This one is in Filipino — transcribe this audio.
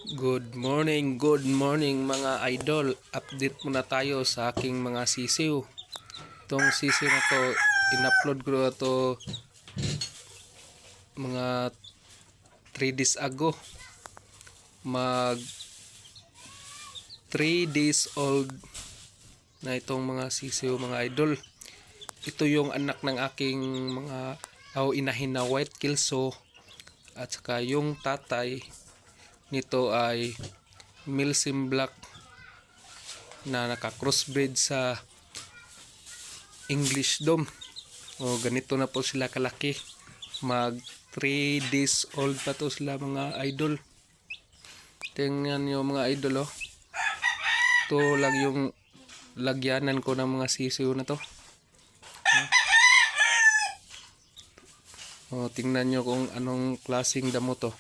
Good morning mga idol. Update muna tayo sa aking mga sisiw. Itong sisiw na to, in-upload ko na to mga 3 days ago. Mag 3 days old na itong mga sisiw mga idol. Ito yung anak ng aking mga inahin na white kelso, at saka yung tatay nito ay Milsim Black na naka-crossbreed sa English Dom. Ganito na po sila kalaki. Mag 3 days old pa to sila mga idol. Tingnan nyo mga idol. Ito lang yung lagyanan ko ng mga sisiw na to. Tingnan nyo kung anong klaseng damo to.